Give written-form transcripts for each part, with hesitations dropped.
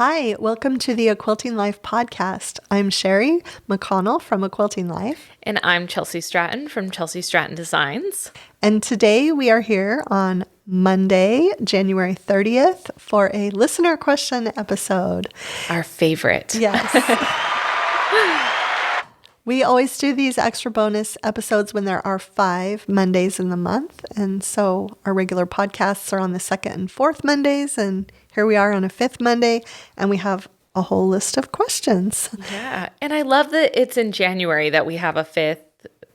Hi, welcome to the A Quilting Life podcast. I'm Sherri McConnell from A Quilting Life. And I'm Chelsi Stratton from Chelsi Stratton Designs. And today we are here on Monday, January 30th for a listener question episode. Our favorite. Yes. We always do these extra bonus episodes when there are 5 Mondays in the month. And so our regular podcasts are on the second and fourth Mondays. And here we are on a 5th Monday. And we have a whole list of questions. Yeah. And I love that it's in January that we have a 5th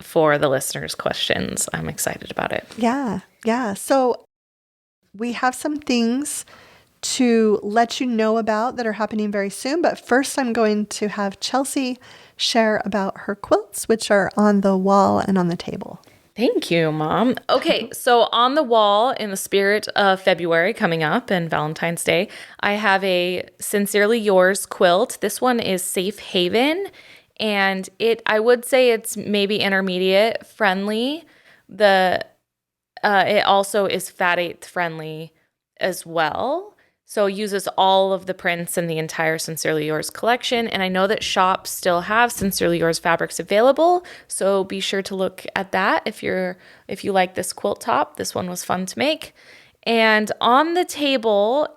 for the listeners' questions. I'm excited about it. Yeah. So we have some things to let you know about that are happening very soon. But first, I'm going to have Chelsi share about her quilts, which are on the wall and on the table. Thank you, Mom. Okay, so on the wall, in the spirit of February coming up and Valentine's Day, I have a Sincerely Yours quilt. This one is Safe Haven, and I would say it's maybe intermediate friendly. It also is Fat Eighth friendly as well. So it uses all of the prints in the entire Sincerely Yours collection. And I know that shops still have Sincerely Yours fabrics available. So be sure to look at that if you like this quilt top. This one was fun to make. And on the table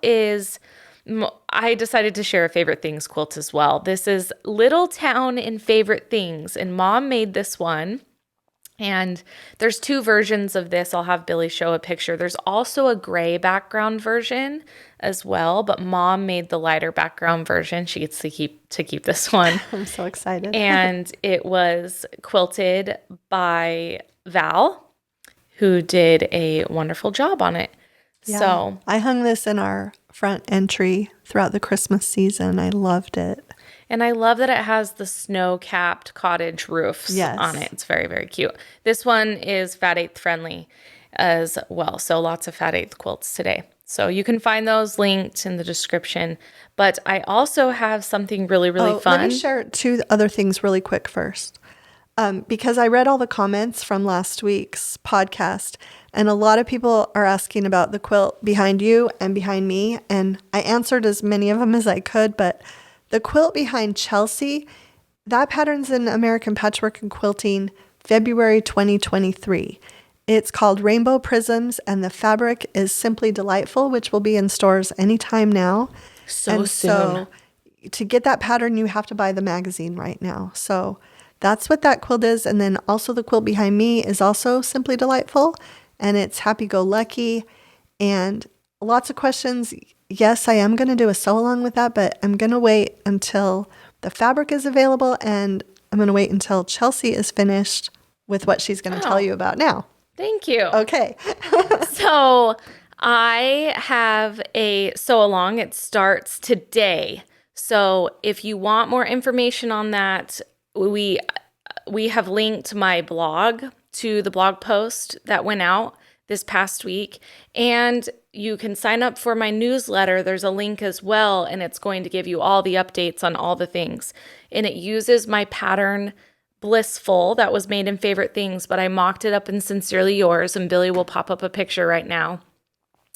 I decided to share a Favorite Things quilt as well. This is Little Town in Favorite Things. And Mom made this one. And there's 2 versions of this. I'll have Billy show a picture. There's also a gray background version as well, but Mom made the lighter background version. She gets to keep this one. I'm so excited. And it was quilted by Val, who did a wonderful job on it. Yeah. So I hung this in our front entry throughout the Christmas season. I loved it. And I love that it has the snow-capped cottage roofs on it. It's very, very cute. This one is Fat Eighth friendly as well. So lots of Fat Eighth quilts today. So you can find those linked in the description. But I also have something really, really fun. Let me share 2 other things really quick first. Because I read all the comments from last week's podcast, and a lot of people are asking about the quilt behind you and behind me. And I answered as many of them as I could, but the quilt behind Chelsi, that pattern's in American Patchwork and Quilting, February 2023. It's called Rainbow Prisms, and the fabric is Simply Delightful, which will be in stores anytime now. So to get that pattern, you have to buy the magazine right now. So that's what that quilt is. And then also the quilt behind me is also Simply Delightful, and it's Happy Go Lucky. And lots of questions. Yes, I am going to do a sew along with that, but I'm going to wait until the fabric is available, and I'm going to wait until Chelsi is finished with what she's going to tell you about now. Thank you. Okay. So I have a sew along. It starts today. So if you want more information on that, we have linked my blog to the blog post that went out this past week, and you can sign up for my newsletter. There's a link as well, and it's going to give you all the updates on all the things. And it uses my pattern Blissful that was made in Favorite Things, but I mocked it up in Sincerely Yours, and Billy will pop up a picture right now.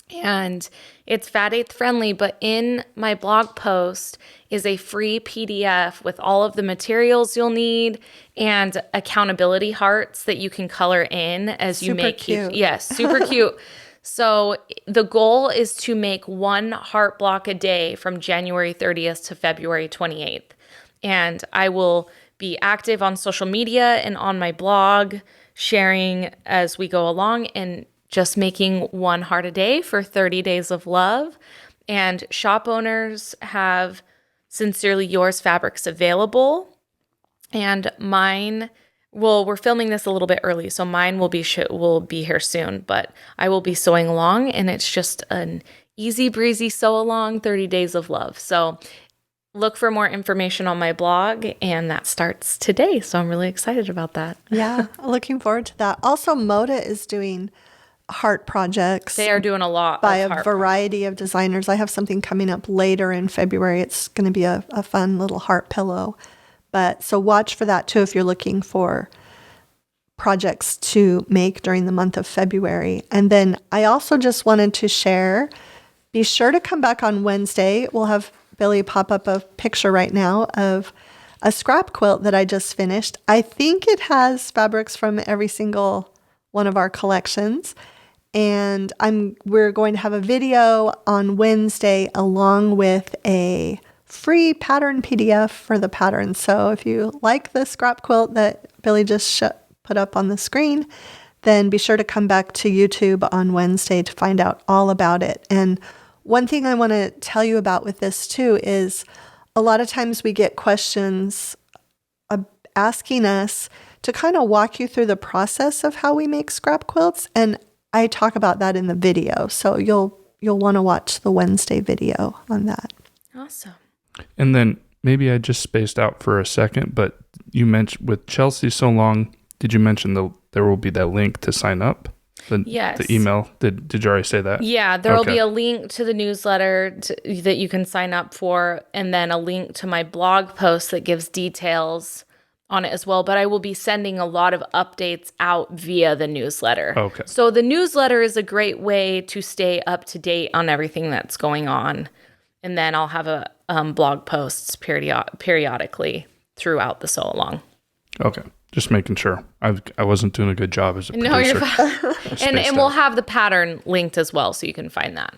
And it's Fat Eighth friendly, but in my blog post is a free PDF with all of the materials you'll need and accountability hearts that you can color in as you make. Cute. Yes, super cute. So the goal is to make 1 heart block a day from January 30th to February 28th. And I will be active on social media and on my blog, sharing as we go along and just making 1 heart a day for 30 days of love. And shop owners have Sincerely Yours fabrics available. And mine, we're filming this a little bit early, so mine will be here soon. But I will be sewing along, and it's just an easy breezy sew along, 30 days of love. So look for more information on my blog, and that starts today. So I'm really excited about that. Yeah, looking forward to that. Also, Moda is doing heart projects. They are doing a lot by a variety of designers. I have something coming up later in February. It's going to be a fun little heart pillow. But so watch for that too if you're looking for projects to make during the month of February. And then I also just wanted to share, be sure to come back on Wednesday. We'll have Billy pop up a picture right now of a scrap quilt that I just finished. I think it has fabrics from every single one of our collections. And we're going to have a video on Wednesday along with a free pattern PDF for the pattern. So if you like the scrap quilt that Billy just put up on the screen, then be sure to come back to YouTube on Wednesday to find out all about it. And one thing I want to tell you about with this too is a lot of times we get questions asking us to kind of walk you through the process of how we make scrap quilts. And I talk about that in the video. So you'll want to watch the Wednesday video on that. Awesome. And then maybe I just spaced out for a second, but you mentioned with Chelsea so long, did you mention there will be that link to sign up? Yes. The email. Did you already say that? Yeah, there will be a link to the newsletter that you can sign up for, and then a link to my blog post that gives details on it as well. But I will be sending a lot of updates out via the newsletter. Okay. So the newsletter is a great way to stay up to date on everything that's going on. And then I'll have a blog posts periodically throughout the sew along. Okay. Just making sure. I wasn't doing a good job as a producer. No, you're fine. and we'll have the pattern linked as well, so you can find that.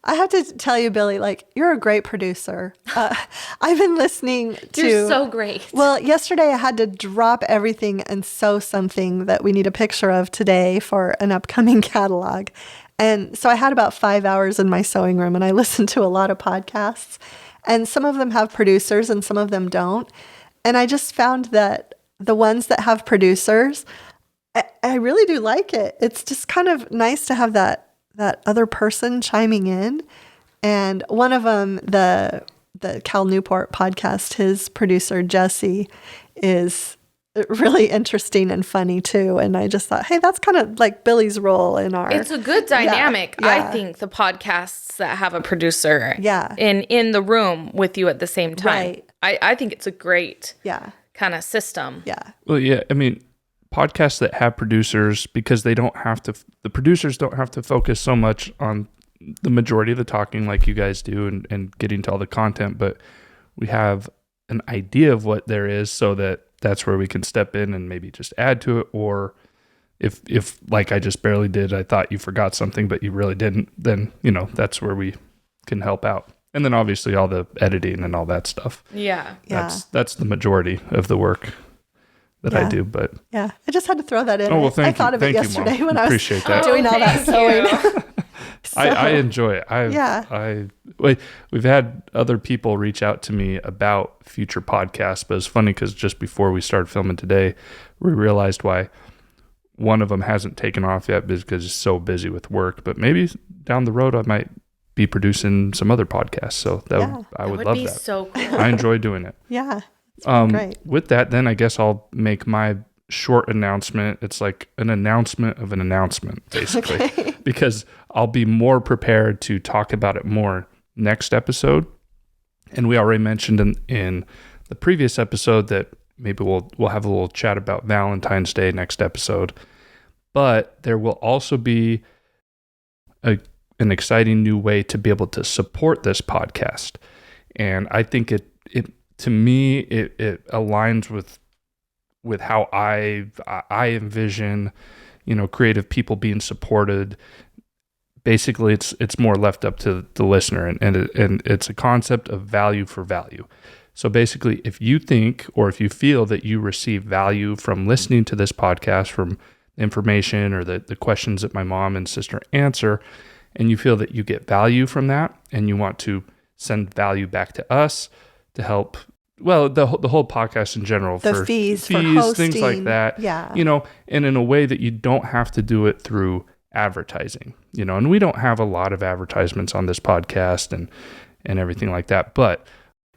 I have to tell you, Billy, you're a great producer. I've been listening to... You're so great. Well, yesterday I had to drop everything and sew something that we need a picture of today for an upcoming catalog. And so I had about 5 hours in my sewing room, and I listened to a lot of podcasts. And some of them have producers and some of them don't. And I just found that the ones that have producers, I really do like it. It's just kind of nice to have that other person chiming in. And one of them, the Cal Newport podcast, his producer, Jesse, is really interesting and funny too. And I just thought, hey, that's kind of like Billy's role in our... It's a good dynamic, Yeah. I think, the podcasts that have a producer Yeah. in the room with you at the same time. Right. I think it's a great Yeah. kind of system. Yeah. Well, yeah. I mean, podcasts that have producers, because the producers don't have to focus so much on the majority of the talking like you guys do and getting to all the content, but we have an idea of what there is so that's where we can step in and maybe just add to it. Or if like I just barely did, I thought you forgot something, but you really didn't, then, that's where we can help out. And then obviously all the editing and all that stuff. Yeah. That's the majority of the work that I do, but yeah, I just had to throw that in. Oh, well, thank I you. thought of it yesterday when I was Appreciate that. doing all that sewing. I enjoy it. We've had other people reach out to me about future podcasts, but it's funny because just before we started filming today, we realized why one of them hasn't taken off yet because it's so busy with work. But maybe down the road, I might be producing some other podcasts. So I would love be that. So cool. I enjoy doing it. Yeah. Great. With that, then I guess I'll make my short announcement. It's like an announcement of an announcement, basically, Okay. because I'll be more prepared to talk about it more next episode. And we already mentioned in the previous episode that maybe we'll have a little chat about Valentine's Day next episode. But there will also be an exciting new way to be able to support this podcast. And I think it to me, it aligns with how I envision, creative people being supported. Basically, it's more left up to the listener, and it's a concept of value for value. So basically, if you think or if you feel that you receive value from listening to this podcast, from information or the questions that my mom and sister answer, and you feel that you get value from that, and you want to send value back to us to help, well, the whole podcast in general, The fees for hosting, things like that. Yeah. And in a way that you don't have to do it through advertising, and we don't have a lot of advertisements on this podcast and everything like that, but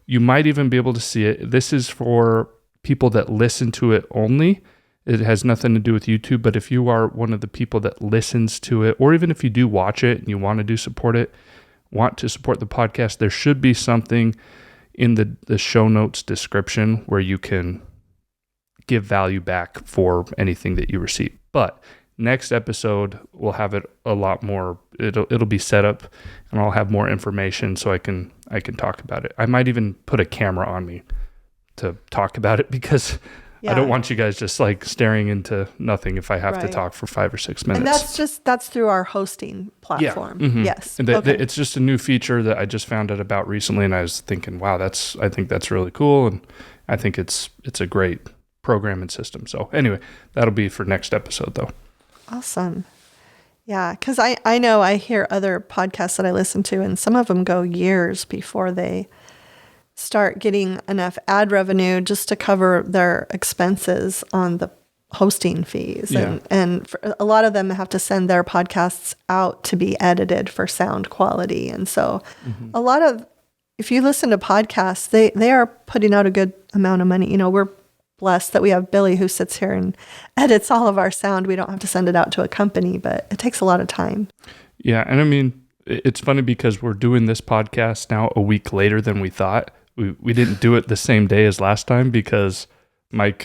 you might even be able to see it. This is for people that listen to it only. It has nothing to do with YouTube, but if you are one of the people that listens to it, or even if you do watch it and you want to support the podcast, there should be something in the show notes description where you can give value back for anything that you receive. But Next episode, we'll have it a lot more. It'll be set up, and I'll have more information so I can talk about it. I might even put a camera on me to talk about it because I don't want you guys just like staring into nothing if I have to talk for 5 or 6 minutes. And that's through our hosting platform. Yeah. Mm-hmm. Yes. And it's just a new feature that I just found out about recently, and I was thinking, wow, I think that's really cool, and I think it's a great program and system. So anyway, that'll be for next episode though. Awesome. Yeah, because I know I hear other podcasts that I listen to, and some of them go years before they start getting enough ad revenue just to cover their expenses on the hosting fees. Yeah. And for a lot of them have to send their podcasts out to be edited for sound quality. And so a lot of, if you listen to podcasts, they are putting out a good amount of money. We're blessed that we have Billy who sits here and edits all of our sound. We don't have to send it out to a company, but it takes a lot of time. Yeah. And I mean, it's funny because we're doing this podcast now a week later than we thought. We didn't do it the same day as last time because I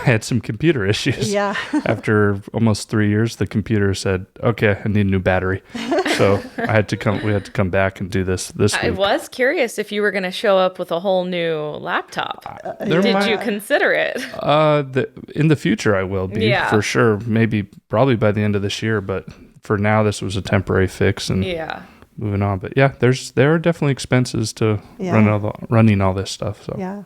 had some computer issues. Yeah. After almost 3 years, the computer said, "Okay, I need a new battery." So we had to come back and do this week. I was curious if you were going to show up with a whole new laptop. Did you consider it? In the future, I will be for sure. Probably by the end of this year, but for now, this was a temporary fix and moving on. But yeah, there are definitely expenses to running all this stuff. So yeah.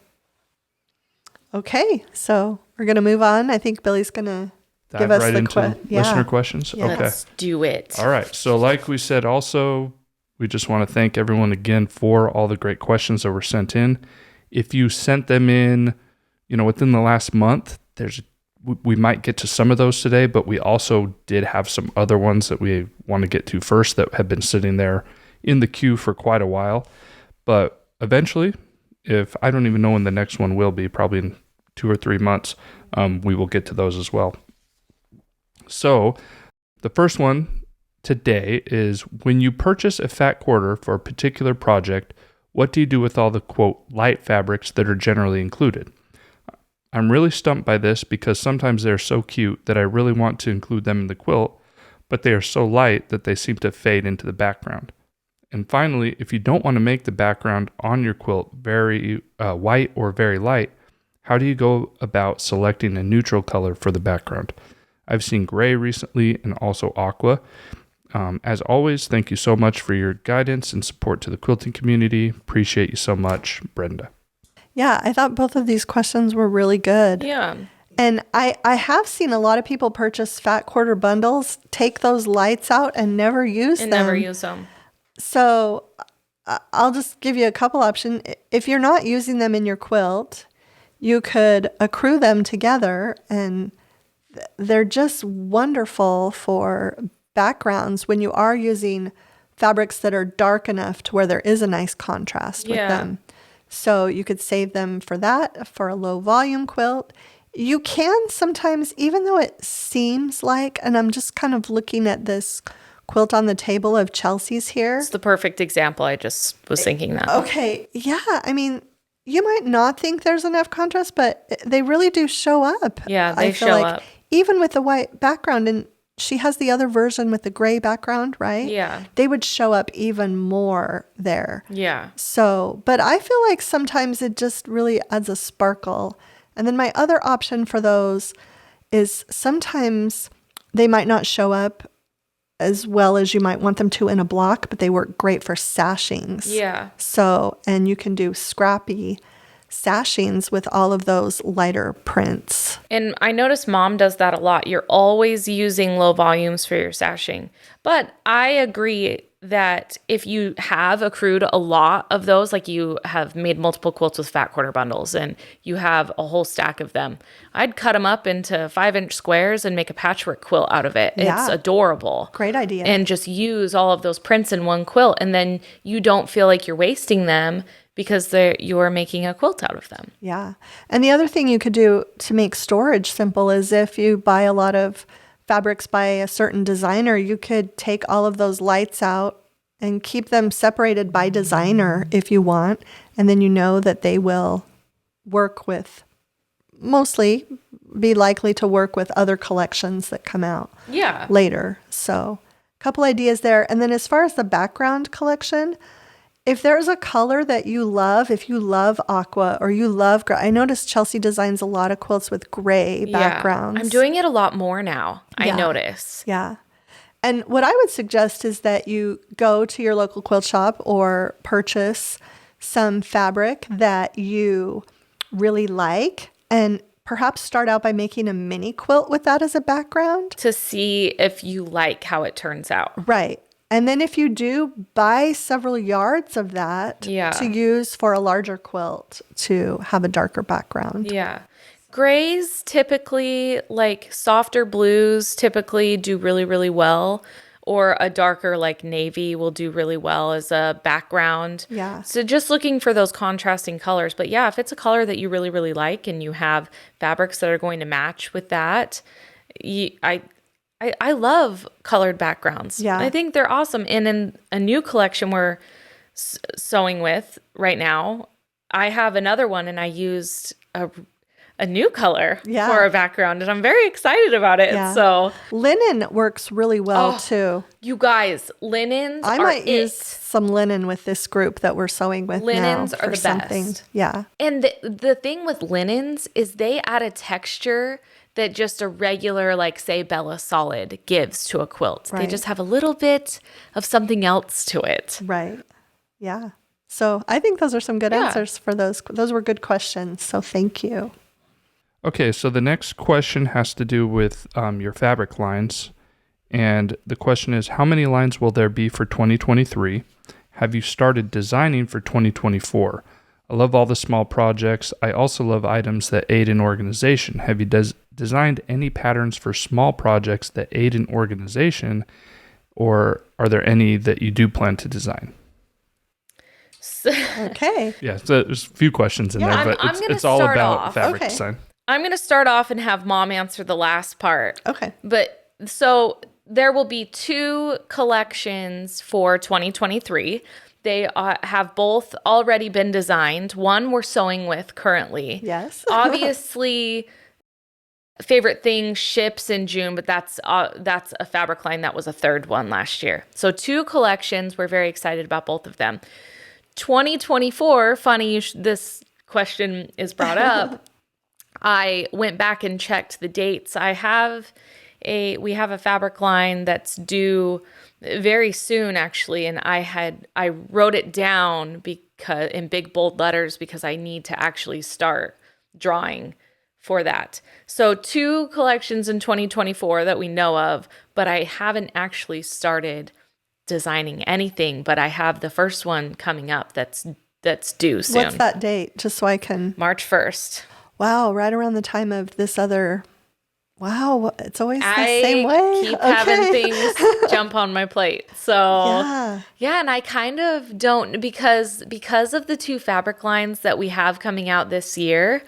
Okay, so we're going to move on. I think Billy's going to give us right the listener questions. Yeah. Okay. Let's do it. All right. So like we said, also, we just want to thank everyone again for all the great questions that were sent in. If you sent them in, within the last month, we might get to some of those today, but we also did have some other ones that we want to get to first that have been sitting there in the queue for quite a while. But eventually, if I don't even know when the next one will be, probably in 2 or 3 months, we will get to those as well. So the first one today is, when you purchase a fat quarter for a particular project, what do you do with all the, quote, light fabrics that are generally included? I'm really stumped by this because sometimes they're so cute that I really want to include them in the quilt, but they are so light that they seem to fade into the background. And finally, if you don't want to make the background on your quilt very white or very light, how do you go about selecting a neutral color for the background? I've seen gray recently and also aqua. As always, thank you so much for your guidance and support to the quilting community. Appreciate you so much, Brenda. Yeah, I thought both of these questions were really good. Yeah. And I have seen a lot of people purchase fat quarter bundles, take those lights out and never use them. So I'll just give you a couple options. If you're not using them in your quilt, you could accrue them together, and they're just wonderful for backgrounds when you are using fabrics that are dark enough to where there is a nice contrast with them. So you could save them for that, for a low volume quilt. You can sometimes, even though it seems like, and I'm just kind of looking at this quilt on the table of Chelsi's here. It's the perfect example. I just was thinking that. Okay. Yeah. I mean, you might not think there's enough contrast, but they really do show up. Yeah, they show up. Even with the white background, and she has the other version with the gray background, right? Yeah. They would show up even more there. Yeah. So, but I feel like sometimes it just really adds a sparkle. And then my other option for those is sometimes they might not show up as well as you might want them to in a block, but they work great for sashings. Yeah. So, and you can do scrappy sashings with all of those lighter prints. And I notice Mom does that a lot. You're always using low volumes for your sashing. But I agree that if you have accrued a lot of those, like you have made multiple quilts with fat quarter bundles and you have a whole stack of them, I'd cut them up into 5-inch squares and make a patchwork quilt out of it. Yeah. It's adorable. Great idea. And just use all of those prints in one quilt, and then you don't feel like you're wasting them because you're making a quilt out of them. Yeah. And the other thing you could do to make storage simple is if you buy a lot of fabrics by a certain designer, you could take all of those lights out and keep them separated by designer if you want. And then you know that they will work with mostly be likely to work with other collections that come out Yeah. later. So a couple ideas there. And then as far as the background collection, if there's a color that you love, if you love aqua or you love gray, I noticed Chelsi designs a lot of quilts with gray backgrounds. I'm doing it a lot more now. I Yeah. notice. Yeah. And what I would suggest is that you go to your local quilt shop or purchase some fabric that you really like and perhaps start out by making a mini quilt with that as a background. To see if you like how it turns out. Right. And then if you do, buy several yards of that to use for a larger quilt to have a darker background. Yeah. Grays typically, like softer blues typically do really, really well. Or a darker like navy will do really well as a background. Yeah. So just looking for those contrasting colors. But yeah, if it's a color that you really, really like and you have fabrics that are going to match with that, I love colored backgrounds. Yeah. I think they're awesome. And in a new collection we're sewing with right now, I have another one and I used a new color for a background and I'm very excited about it. Yeah. So linen works really well too. You guys, linens I might use some linen with this group that we're sewing with Linens now are for the something. best. Yeah. And the thing with linens is they add a texture that just a regular, like say Bella Solid gives to a quilt. Right. They just have a little bit of something else to it. Right. Yeah. So I think those are some good answers for those. Those were good questions. So thank you. Okay, so the next question has to do with your fabric lines. And the question is, how many lines will there be for 2023? Have you started designing for 2024? I love all the small projects. I also love items that aid in organization. Have you designed any patterns for small projects that aid in organization, or are there any that you do plan to design? Okay. Yeah, so there's a few questions in there, but it's all about fabric design. I'm going to start off and have Mom answer the last part. Okay. But so there will be 2 collections for 2023. They have both already been designed. One we're sewing with currently. Yes. Obviously, Favorite Thing ships in June, but that's a fabric line that was a third one last year. So 2 collections. We're very excited about both of them. 2024, funny this question is brought up. I went back and checked the dates. We have a fabric line that's due very soon actually, and I wrote it down because in big bold letters because I need to actually start drawing for that. So 2 collections in 2024 that we know of, but I haven't actually started designing anything, but I have the first one coming up that's due soon. What's that date? Just so I can. March 1st. Wow, right around the time of this other. Wow, it's always the same way. I keep having things jump on my plate. So yeah, and I kind of don't because of the 2 fabric lines that we have coming out this year,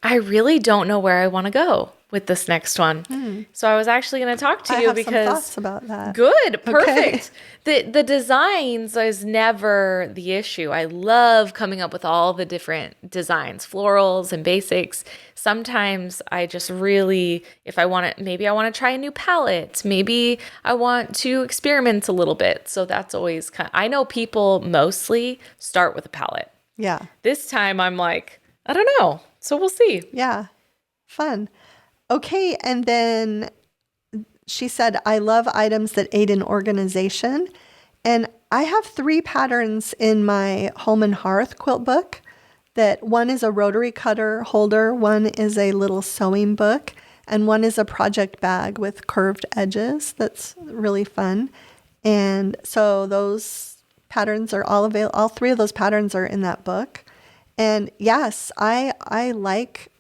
I really don't know where I want to go with this next one. So I was actually going to talk to you because some thoughts about that. Good, perfect. The designs is never the issue. I love coming up with all the different designs, florals and basics. Sometimes I just really, if I want to, maybe I want to try a new palette. Maybe I want to experiment a little bit. So that's always I know people mostly start with a palette. Yeah. This time I'm like, I don't know. So we'll see. Yeah. Fun. Okay. And then she said, I love items that aid in organization. And I have 3 patterns in my Home and Hearth quilt book. That one is a rotary cutter holder, one is a little sewing book, and one is a project bag with curved edges. That's really fun. And so those patterns are all available. All 3 of those patterns are in that book. And yes, I like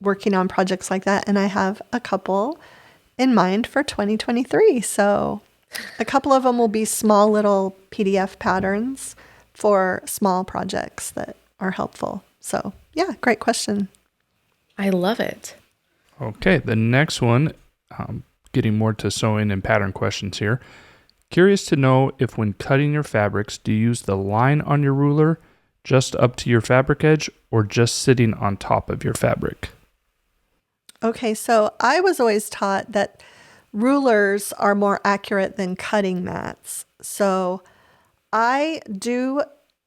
working on projects like that, and I have a couple in mind for 2023. So a couple of them will be small little PDF patterns for small projects that are helpful. So yeah, great question. I love it. Okay, the next one, getting more to sewing and pattern questions here. Curious to know if when cutting your fabrics, do you use the line on your ruler just up to your fabric edge or just sitting on top of your fabric? Okay, so I was always taught that rulers are more accurate than cutting mats. So I do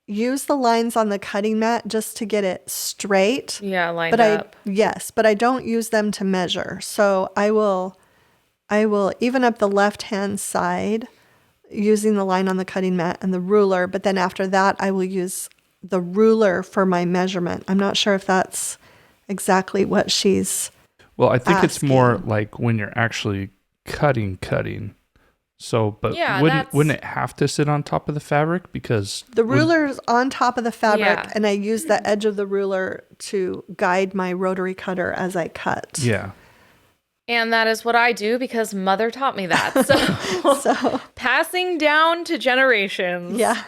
use the lines on the cutting mat just to get it straight. Yeah, lined But up. yes, but I don't use them to measure. So I will even up the left-hand side using the line on the cutting mat and the ruler, but then after that I will use the ruler for my measurement. I'm not sure if that's exactly what she's Well, I think it's more asking. like when you're actually cutting. So, but Yeah, wouldn't it have to sit on top of the fabric? Because The ruler's on top of the fabric, Yeah. and I use the edge of the ruler to guide my rotary cutter as I cut. yeah. And that is what I do because mother taught me that. So, So, passing down to generations. yeah.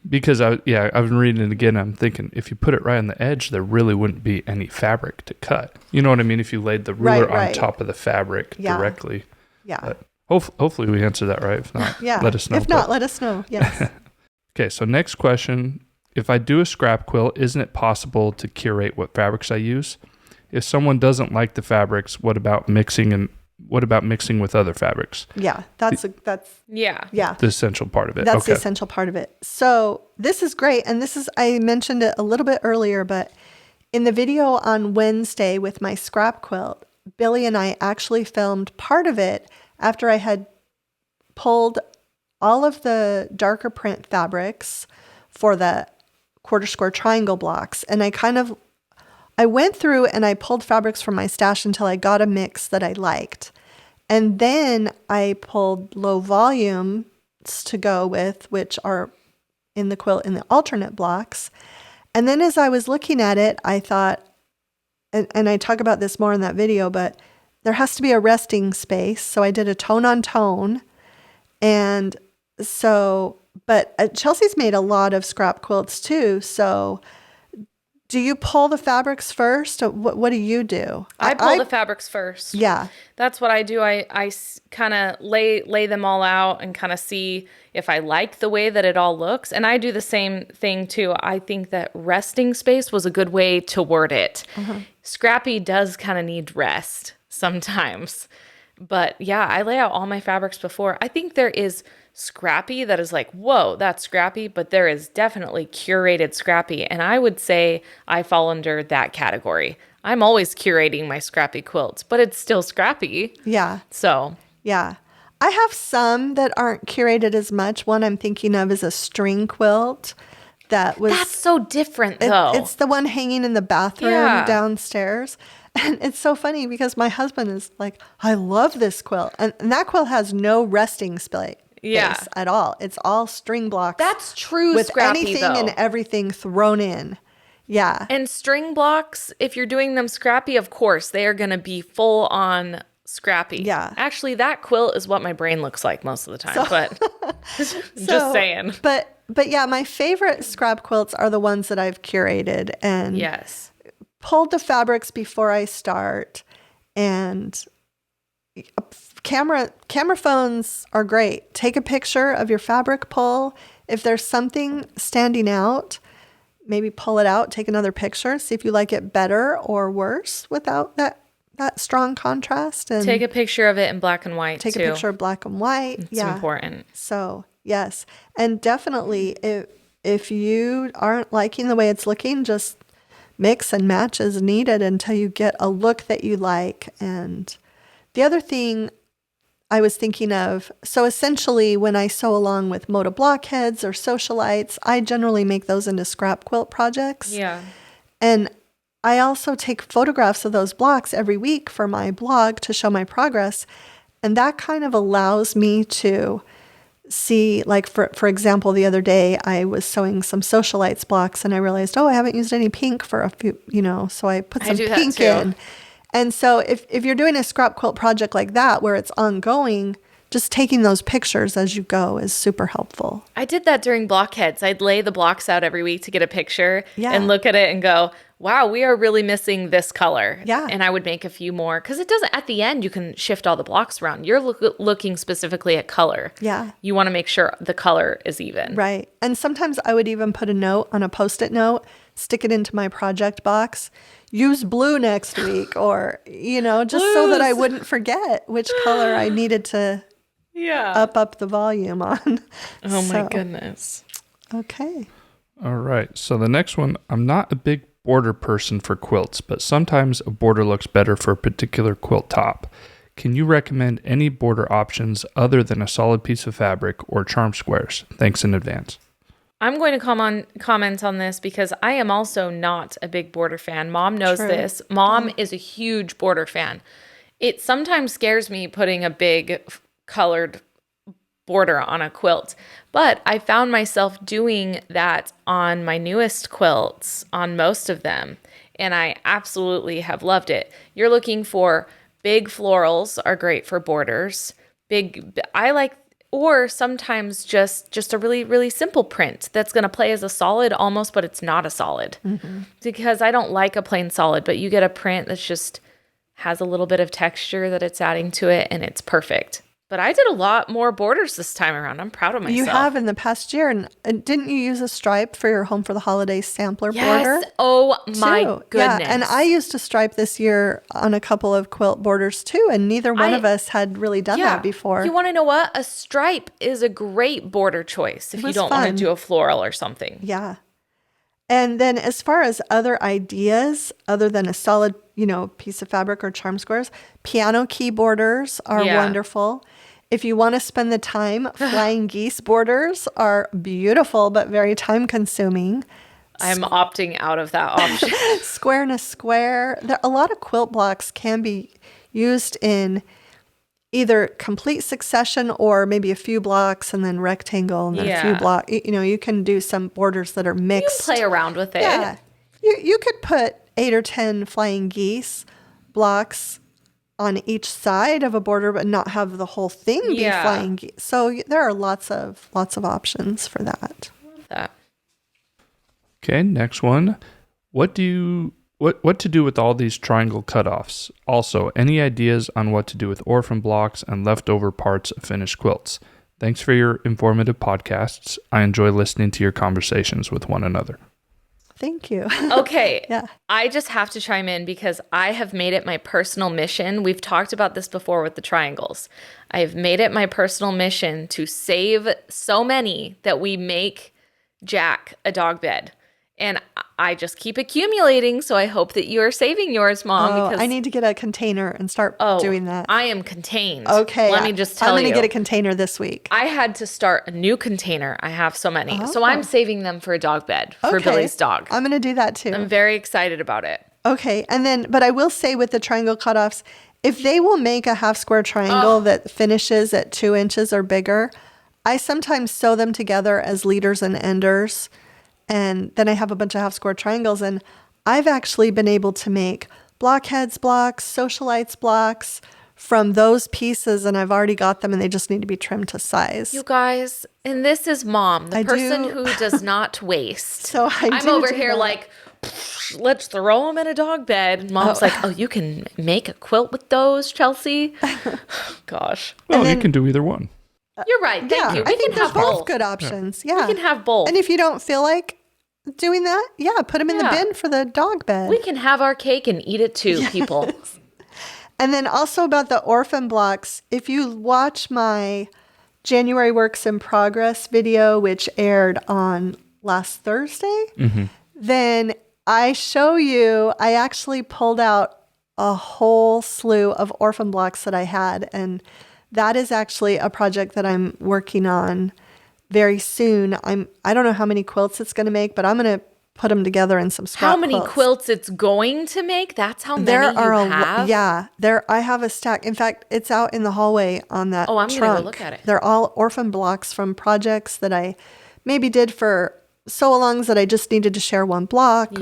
Because I've been reading it again. I'm thinking if you put it right on the edge, there really wouldn't be any fabric to cut. You know what I mean? If you laid the ruler on Right. top of the fabric Yeah. directly. Yeah. But hopefully we answered that right. If not, Yeah. let us know. If not, let us know. Yes. Okay, so next question. If I do a scrap quilt, isn't it possible to curate what fabrics I use? If someone doesn't like the fabrics, what about mixing with other fabrics? Yeah. That's Yeah. yeah. The essential part of it. That's the Okay. essential part of it. So this is great. And I mentioned it a little bit earlier, but in the video on Wednesday with my scrap quilt, Billy and I actually filmed part of it after I had pulled all of the darker print fabrics for the quarter square triangle blocks. And I went through and I pulled fabrics from my stash until I got a mix that I liked. And then I pulled low volumes to go with, which are in the quilt in the alternate blocks. And then as I was looking at it, I thought, and I talk about this more in that video, but there has to be a resting space. So I did a tone on tone. And so, but Chelsi's made a lot of scrap quilts too. So do you pull the fabrics first? Or what do you do? I pull the fabrics first. Yeah. That's what I do. I kind of lay them all out and kind of see if I like the way that it all looks. And I do the same thing too. I think that resting space was a good way to word it. Scrappy does kind of need rest sometimes. But yeah, I lay out all my fabrics before. I think there is scrappy that is like, whoa, that's scrappy, but there is definitely curated scrappy. And I would say I fall under that category. I'm always curating my scrappy quilts, but it's still scrappy. Yeah. So Yeah. I have some that aren't curated as much. One I'm thinking of is a string quilt that was. that's so different though. It's the one hanging in the bathroom Yeah. downstairs. And it's so funny because my husband is like, I love this quilt. And that quilt has no resting space Yeah. at all. It's all string blocks. That's true with scrappy anything though. and everything thrown in. Yeah. And string blocks, if you're doing them scrappy, of course, they are going to be full on scrappy. Yeah. Actually, that quilt is what my brain looks like most of the time, but just So, saying. But yeah, my favorite scrap quilts are the ones that I've curated and Yes. pulled the fabrics before I start. And camera phones are great. Take a picture of your fabric pull. If there's something standing out, maybe pull it out, take another picture, see if you like it better or worse without that strong contrast. And Take a picture of it in black and white, take too. a picture of black and white. It's important. So, yes. And definitely, if you aren't liking the way it's looking, just mix and match as needed until you get a look that you like. And the other thing I was thinking of, so essentially when I sew along with Moda blockheads or socialites, I generally make those into scrap quilt projects. Yeah. And I also take photographs of those blocks every week for my blog to show my progress. And that kind of allows me to see, like, for example, the other day I was sewing some socialites blocks and I realized, I haven't used any pink for a few, so I put some do that pink too. in. And so if you're doing a scrap quilt project like that where it's ongoing, just taking those pictures as you go is super helpful. I did that during blockheads. I'd lay the blocks out every week to get a picture and look at it and go, wow, we are really missing this color. Yeah. And I would make a few more because it doesn't, at the end, you can shift all the blocks around. You're looking specifically at color. Yeah. You want to make sure the color is even. Right. And sometimes I would even put a note on a Post-it note stick it into my project box. Use blue next week, or, just so that I wouldn't forget which color I needed to up the volume on. Oh my goodness. Okay. All right. So the next one, I'm not a big border person for quilts, but sometimes a border looks better for a particular quilt top. Can you recommend any border options other than a solid piece of fabric or charm squares? Thanks in advance. I'm going to comment on this because I am also not a big border fan. Mom knows this. Mom is a huge border fan. It sometimes scares me putting a big colored border on a quilt, but I found myself doing that on my newest quilts, on most of them, and I absolutely have loved it. You're looking for big florals are great for borders. Or sometimes just a really, really simple print that's going to play as a solid almost, but it's not a solid. Because I don't like a plain solid, but you get a print that's just has a little bit of texture that it's adding to it, and it's perfect. But I did a lot more borders this time around. I'm proud of myself. You have in the past year. And didn't you use a stripe for your Home for the Holidays sampler border? Yes. Oh, my goodness. Yeah, and I used a stripe this year on a couple of quilt borders too, and neither one of us had really done that before. You want to know what? A stripe is a great border choice if you don't want to do a floral or something. Yeah. And then as far as other ideas, other than a solid, piece of fabric or charm squares, piano key borders are wonderful. If you want to spend the time, flying geese borders are beautiful, but very time consuming. I'm opting out of that option. Square and a square. A lot of quilt blocks can be used in either complete succession or maybe a few blocks and then rectangle and then a few blocks. You can do some borders that are mixed. You can play around with it. Yeah. You could put 8 or 10 flying geese blocks on each side of a border, but not have the whole thing be flying geese. So there are lots of options for that. Love that. Okay, next one. What to do with all these triangle cutoffs? Also, any ideas on what to do with orphan blocks and leftover parts of finished quilts? Thanks for your informative podcasts. I enjoy listening to your conversations with one another. Thank you. Okay. Yeah. I just have to chime in because I have made it my personal mission. We've talked about this before with the triangles. I have made it my personal mission to save so many that we make Jack a dog bed. And I just keep accumulating, so I hope that you are saving yours, Mom. Because I need to get a container and start doing that. I am contained. Okay. Let me just tell you. I'm going to get a container this week. I had to start a new container. I have so many. So I'm saving them for a dog bed for Okay. Billy's dog. I'm going to do that too. I'm very excited about it. Okay. And then, but I will say with the triangle cutoffs, if they will make a half square triangle that finishes at 2 inches or bigger, I sometimes sew them together as leaders and enders. And then I have a bunch of half square triangles, and I've actually been able to make blockheads blocks, socialites blocks from those pieces, and I've already got them, and they just need to be trimmed to size. You guys, and this is Mom, the person who does not waste. So I'm over here like, let's throw them in a dog bed. And Mom's like, oh, you can make a quilt with those, Chelsea? Gosh. Well, you can do either one. You're right. Thank you. We I think can have they're both both. good options. Yeah. We can have both. And if you don't feel like doing that, put them in the bin for the dog bed. We can have our cake and eat it too, people. And then also about the orphan blocks, if you watch my January Works in Progress video, which aired on last Thursday, then I show you, I actually pulled out a whole slew of orphan blocks that I had, and that is actually a project that I'm working on very soon. I don't know how many quilts it's going to make, but I'm going to put them together in some scrap How many quilts. quilts it's going to make? That's how many There you are have? I have a stack. In fact, it's out in the hallway on that I'm trunk. going to go look at it. They're all orphan blocks from projects that I maybe did for sew-alongs that I just needed to share one block.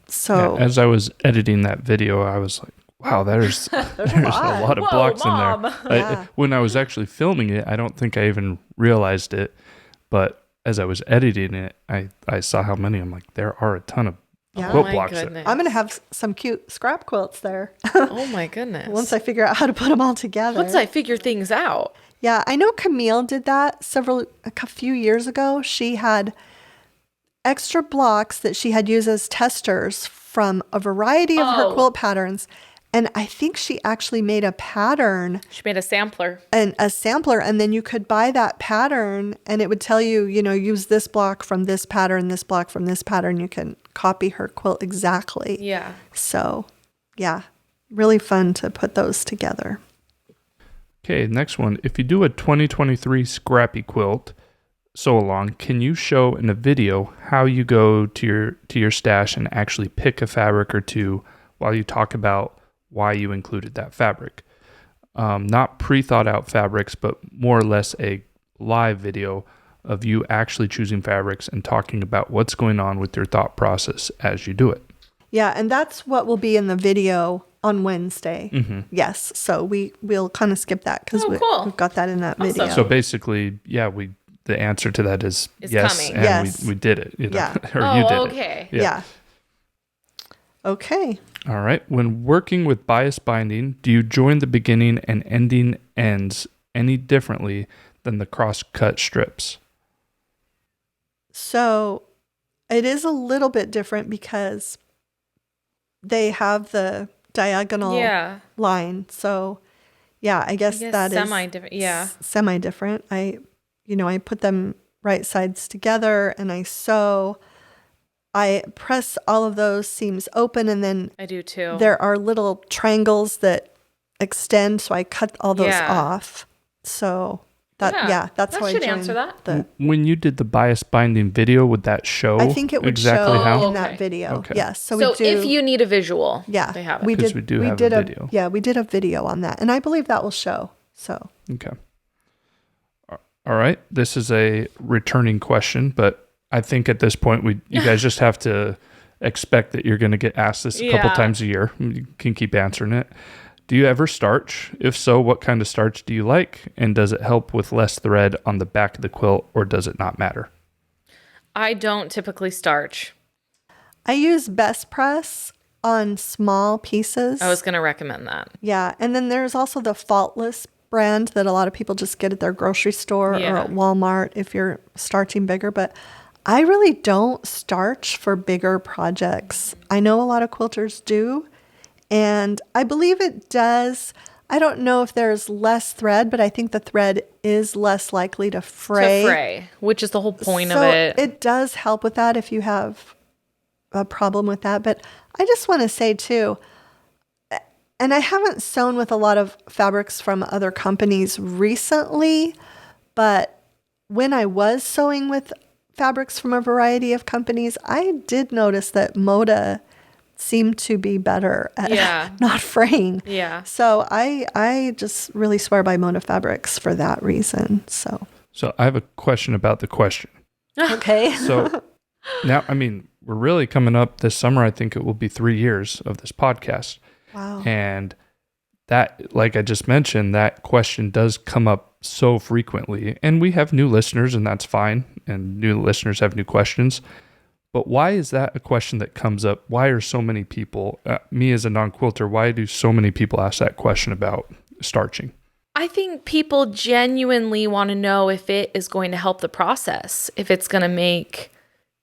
So As I was editing that video, I was like, wow, there's a lot of blocks Mom. in there. When I was actually filming it, I don't think I even realized it. But as I was editing it, I saw how many. I'm like, there are a ton of quilt blocks there. I'm going to have some cute scrap quilts there. Oh my goodness. Once I figure out how to put them all together. Once I figure things out. Yeah, I know Camille did that a few years ago. She had extra blocks that she had used as testers from a variety of her quilt patterns. And I think she actually made a pattern. She made a sampler. And a sampler. And then you could buy that pattern and it would tell you, use this block from this pattern, this block from this pattern. You can copy her quilt exactly. Yeah. So, yeah, really fun to put those together. Okay, next one. If you do a 2023 scrappy quilt sew along, can you show in a video how you go to your stash and actually pick a fabric or two while you talk about why you included that fabric? Not pre-thought out fabrics, but more or less a live video of you actually choosing fabrics and talking about what's going on with your thought process as you do it. Yeah, and that's what will be in the video on Wednesday. Mm-hmm. Yes, so we'll kind of skip that because we've got that in that video. So basically, the answer to that is yes, coming. and yes. we did it. Yeah. Or you did okay. it. Yeah. Okay. All right. When working with bias binding, do you join the beginning and ending ends any differently than the cross-cut strips? So it is a little bit different because they have the diagonal line. So yeah, I guess that is semi-different. Yeah. Semi-different. I put them right sides together and I sew. I press all of those seams open and then I do too. There are little triangles that extend, so I cut all those off. So that's how I should joined answer that. When you did the bias binding video, would that show? I think it would exactly show how? in that video. Okay. Yes. So if you need a visual, they have it. Because we do have a video. We did a video on that, and I believe that will show. So okay. All right. This is a returning question, but I think at this point you guys just have to expect that you're going to get asked this a couple times a year. You can keep answering it. Do you ever starch? If so, what kind of starch do you like? And does it help with less thread on the back of the quilt, or does it not matter? I don't typically starch. I use Best Press on small pieces. I was going to recommend that. Yeah. And then there's also the Faultless brand that a lot of people just get at their grocery store or at Walmart if you're starching bigger. But I really don't starch for bigger projects. I know a lot of quilters do, and I believe it does. I don't know if there's less thread, but I think the thread is less likely to fray. Which is the whole point of it. It does help with that if you have a problem with that. But I just want to say too, and I haven't sewn with a lot of fabrics from other companies recently, but when I was sewing with fabrics from a variety of companies, I did notice that Moda seemed to be better at not fraying. Yeah. So I just really swear by Moda fabrics for that reason. So I have a question about the question. Okay. So now, we're really coming up this summer. I think it will be 3 years of this podcast. Wow. And that, like I just mentioned, that question does come up so frequently. And we have new listeners, and that's fine. And new listeners have new questions. But why is that a question that comes up? Why are so many people, me as a non-quilter, why do so many people ask that question about starching? I think people genuinely want to know if it is going to help the process, if it's going to make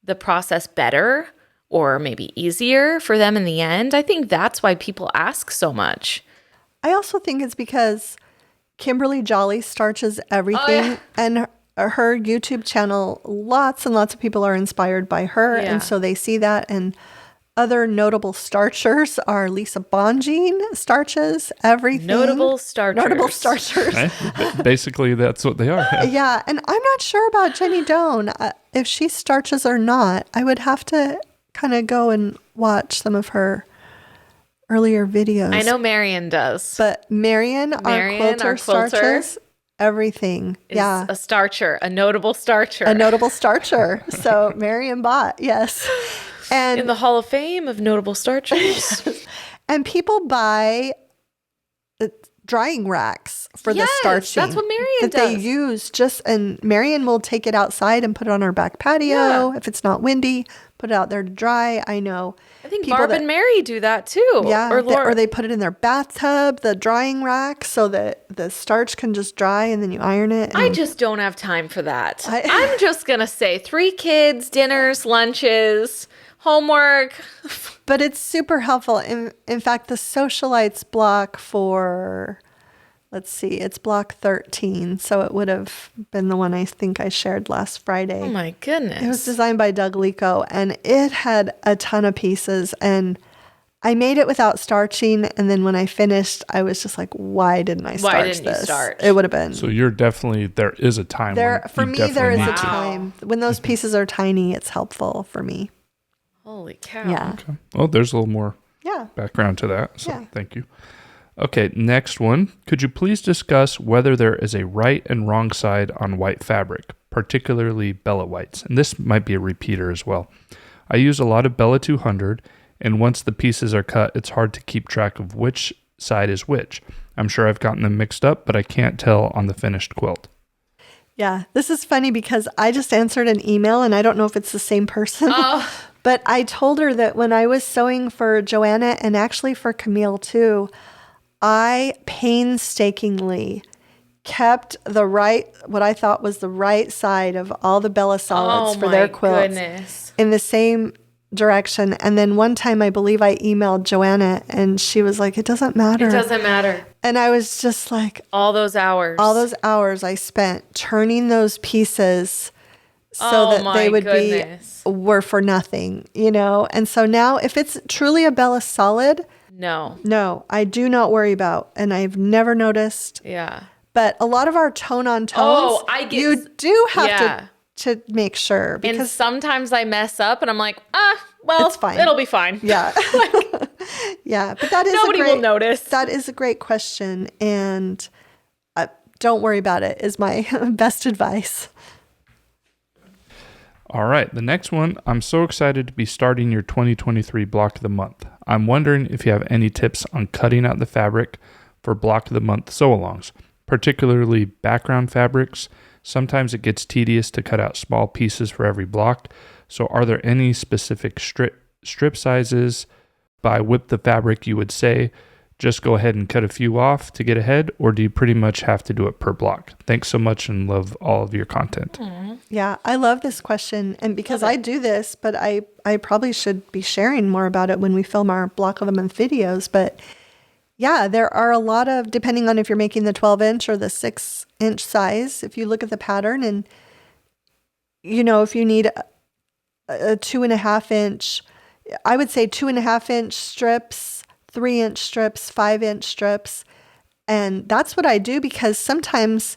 the process better or maybe easier for them in the end. I think that's why people ask so much. I also think it's because Kimberly Jolly starches everything, and her YouTube channel, lots and lots of people are inspired by her, and so they see that. And other notable starchers are Lisa Bonjean starches everything. Notable starchers. Right? Basically, that's what they are. Yeah, and I'm not sure about Jenny Doan, if she starches or not. I would have to kind of go and watch some of her earlier videos. I know Marion does. But Marion, our quilter starches everything. Is a starcher, a notable starcher. A notable starcher. So Marion Bott, yes. And in the Hall of Fame of notable starchers. And people buy drying racks for the Yes, starching. that's what Marian that they does. use and Marian will take it outside and put it on her back patio. Yeah. If it's not windy, put it out there to dry. I know. I think people Barb and Mary do that too. Yeah, Or Laura. or they put it in their bathtub, the drying rack, so that the starch can just dry and then you iron it. I and- just don't have time for that. I'm just going to say 3 kids, dinners, lunches, homework. But it's super helpful. In fact, the socialites block for, let's see, it's block 13. So it would have been the one I think I shared last Friday. Oh my goodness. It was designed by Doug Lico, and it had a ton of pieces. And I made it without starching. And then when I finished, I was just like, why didn't I starch Why didn't you this? starch? It would have been. So you're definitely, there is a time There, when for you me, there definitely is need a to. time. When those pieces are tiny, it's helpful for me. Holy cow. Yeah. Okay. Oh, there's a little more Yeah. background to that. So Yeah. thank you. Okay, next one. Could you please discuss whether there is a right and wrong side on white fabric, particularly Bella whites? And this might be a repeater as well. I use a lot of Bella 200, and once the pieces are cut, it's hard to keep track of which side is which. I'm sure I've gotten them mixed up, but I can't tell on the finished quilt. Yeah. This is funny because I just answered an email and I don't know if it's the same person. Oh. But I told her that when I was sewing for Joanna and actually for Camille too, I painstakingly kept what I thought was the right side of all the Bella solids for their quilts Goodness. in the same direction. And then one time I believe I emailed Joanna and she was like, it doesn't matter. It doesn't matter. And I was just like, All those hours. all those hours I spent turning those pieces so Oh that my they would goodness. were for nothing, you know? And so now if it's truly a Bella solid, no, I do not worry about. And I've never noticed. Yeah. But a lot of our tone on tones, Oh, I get- you do have Yeah. to make sure And because sometimes I mess up and I'm like, well, It's fine. it'll be fine. yeah. Yeah, but that is Nobody will notice. That is a great question and don't worry about it is my best advice. All right, the next one. I'm so excited to be starting your 2023 Block of the Month. I'm wondering if you have any tips on cutting out the fabric for Block of the Month sew-alongs, particularly background fabrics. Sometimes it gets tedious to cut out small pieces for every block. So are there any specific strip sizes by whip the fabric you would say just go ahead and cut a few off to get ahead, or do you pretty much have to do it per block? Thanks so much and love all of your content. Yeah, I love this question. And because I do this, but I probably should be sharing more about it when we film our Block of the Month videos. But yeah, there are a lot of, depending on if you're making the 12-inch or the 6-inch size, if you look at the pattern and, you know, if you need a 2.5-inch, I would say 2.5-inch strips, 3-inch strips, 5-inch strips. And that's what I do because sometimes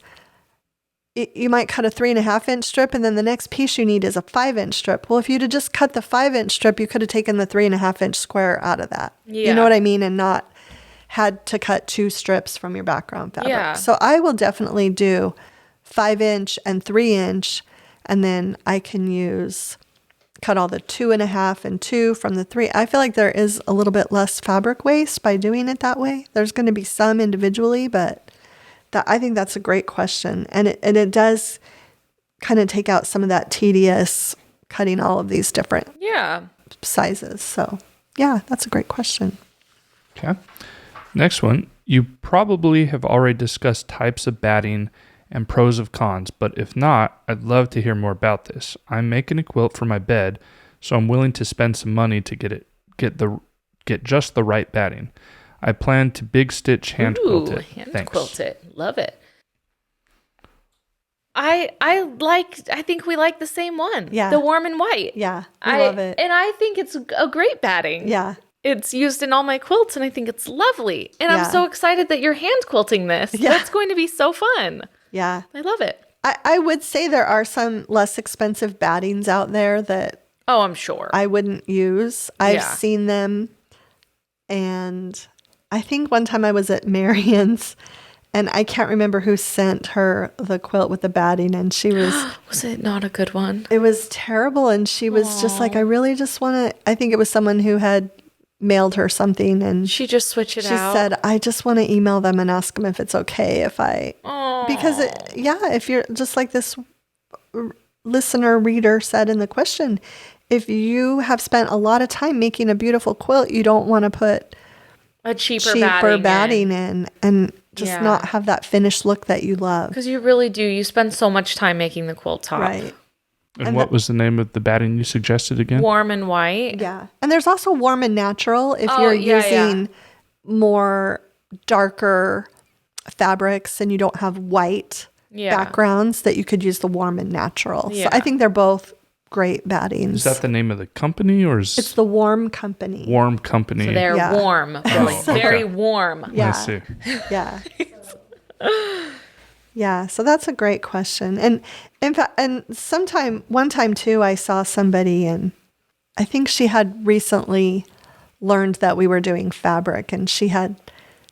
you might cut a 3.5-inch strip and then the next piece you need is a 5-inch strip. Well, if you'd have just cut the 5-inch strip, you could have taken the 3.5-inch square out of that. Yeah. You know what I mean? And not had to cut 2 strips from your background fabric. Yeah. So I will definitely do 5-inch and 3-inch, and then I can cut all the 2.5 and 2 from the 3. I feel like there is a little bit less fabric waste by doing it that way. There's going to be some individually, but I think that's a great question. And it does kind of take out some of that tedious cutting all of these different sizes. So yeah, that's a great question. Okay. Next one. You probably have already discussed types of batting and pros of cons, but if not, I'd love to hear more about this. I'm making a quilt for my bed, so I'm willing to spend some money to get just the right batting. I plan to big stitch hand quilt it. Hand quilt it. Love it. I think we like the same one. Yeah. The warm and white. Yeah, I love it. And I think it's a great batting. Yeah. It's used in all my quilts and I think it's lovely. And Yeah. I'm so excited that you're hand quilting this. Yeah. That's going to be so fun. Yeah. I love it. I would say there are some less expensive battings out there that Oh, I'm sure. I wouldn't use. I've Yeah. seen them. And I think one time I was at Marion's and I can't remember who sent her the quilt with the batting. And she was, Was it not a good one? it was terrible. And she was just like, I really just want to, I think it was someone who had mailed her something and She just switched it she out. said, I just want to email them and ask them if it's okay if I, because if you're just like this listener reader said in the question, if you have spent a lot of time making a beautiful quilt, you don't want to put a cheaper batting in and just not have that finished look that you love. Because you really do. You spend so much time making the quilt top. Right. And what was the name of the batting you suggested again? Warm and white. Yeah. And there's also warm and natural if you're using more darker fabrics and you don't have white backgrounds, that you could use the warm and natural. Yeah. So I think they're both great battings. Is that the name of the company or is It's the Warm Company. Warm Company? So they're warm. Very warm. Yeah. I see. Yeah. Yeah, so that's a great question. And in fact, one time too, I saw somebody and I think she had recently learned that we were doing fabric and she had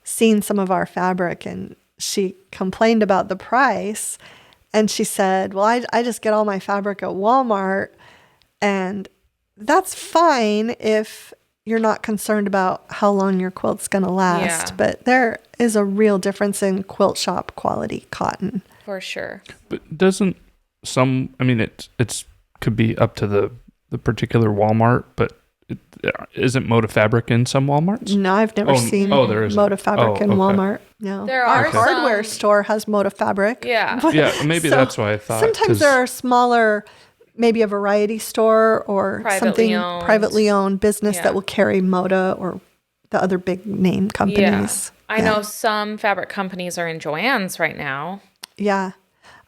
seen some of our fabric and she complained about the price and she said, well, I just get all my fabric at Walmart and that's fine if you're not concerned about how long your quilt's going to last. Yeah. But there is a real difference in quilt shop quality cotton. For sure. But doesn't it's could be up to the particular Walmart, but isn't Moda Fabric in some Walmarts? No, I've never seen there isn't. Moda Fabric in okay. Walmart. No. There Our are hardware some- store has Moda Fabric. Yeah. But- Yeah, maybe so that's why I thought. Sometimes there are smaller, maybe a variety store or Privately owned. privately owned business Yeah. that will carry Moda or the other big name companies. Yeah. I know some fabric companies are in Joann's right now. Yeah.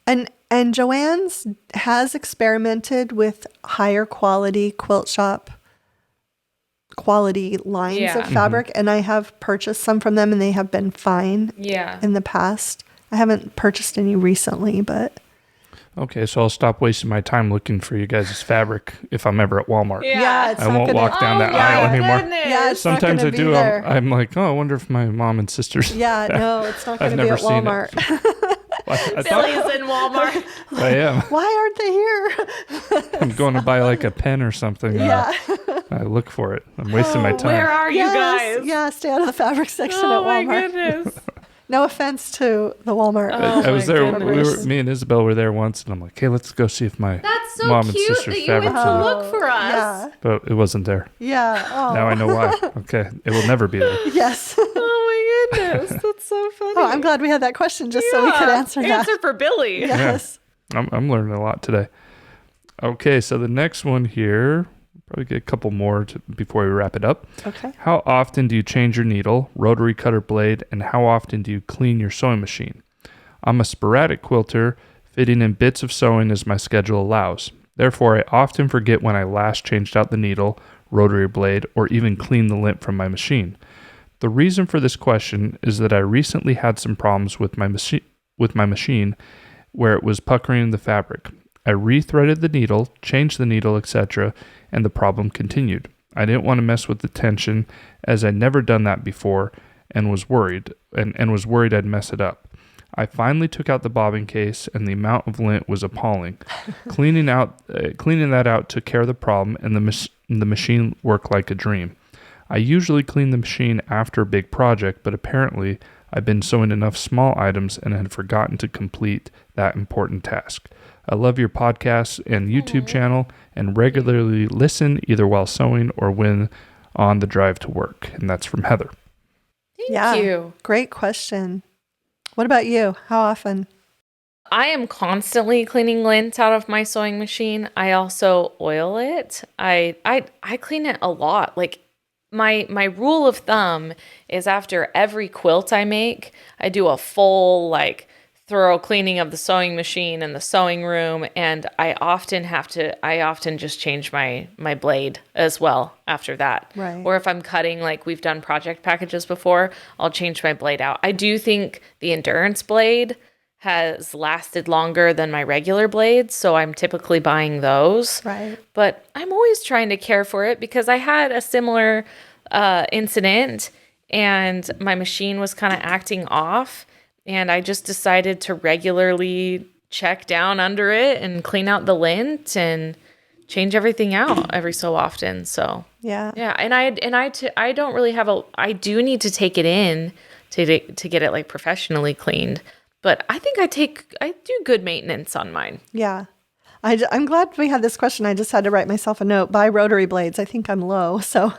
And Joann's has experimented with higher quality quilt shop quality lines of fabric, and I have purchased some from them and they have been fine in the past. I haven't purchased any recently, but Okay, so I'll stop wasting my time looking for you guys' fabric if I'm ever at Walmart. yeah, it's I not won't gonna, walk down that my aisle anymore. goodness. Yeah, it's not Sometimes gonna I be do. there. I'm like, oh, I wonder if my mom and sisters. Yeah, no, it's not going I've to be never at seen it. Walmart. I thought Billy's in Walmart. I am. Why aren't they here? I'm going to buy like a pen or something. Yeah. I look for it. I'm wasting my time. Where are you Yes, guys? yeah, stay out of the fabric section Oh at my Walmart. goodness. No offense to the Walmart. Oh I was my there. goodness. Me and Isabel were there once, and I'm like, "Hey, let's go see if my That's so mom and cute sister's that you went fabric's to in there." look for us. Yeah. But it wasn't there. Yeah. Oh. Now I know why. Okay, it will never be there. Yes. Oh my goodness. That's so funny. Oh, I'm glad we had that question just so we could answer that. Answer for Billy. Yes. I'm learning a lot today. Okay, so the next one here, probably get a couple more before we wrap it up. Okay. How often do you change your needle, rotary cutter blade, and how often do you clean your sewing machine? I'm a sporadic quilter, fitting in bits of sewing as my schedule allows. Therefore, I often forget when I last changed out the needle, rotary blade, or even cleaned the lint from my machine. The reason for this question is that I recently had some problems with my machine where it was puckering the fabric. I rethreaded the needle, changed the needle, etc., and the problem continued. I didn't want to mess with the tension as I'd never done that before and was worried I'd mess it up. I finally took out the bobbin case and the amount of lint was appalling. Cleaning that out took care of the problem and the machine worked like a dream. I usually clean the machine after a big project, but apparently I've been sewing enough small items and had forgotten to complete that important task. I love your podcast and YouTube channel and regularly listen either while sewing or when on the drive to work. And that's from Heather. Thank you. Great question. What about you? How often? I am constantly cleaning lint out of my sewing machine. I also oil it. I clean it a lot. Like my rule of thumb is after every quilt I make, I do a full thorough cleaning of the sewing machine and the sewing room, and I often just change my blade as well after that. Right. Or if I'm cutting, like we've done project packages before, I'll change my blade out. I do think the endurance blade has lasted longer than my regular blades, so I'm typically buying those. Right. But I'm always trying to care for it because I had a similar incident and my machine was kind of acting off, and I just decided to regularly check down under it and clean out the lint and change everything out every so often. So Yeah. yeah, and I don't really have I do need to take it in to get it like professionally cleaned, but I think I do good maintenance on mine. Yeah. I'm glad we had this question. I just had to write myself a note. Buy rotary blades. I think I'm low. So,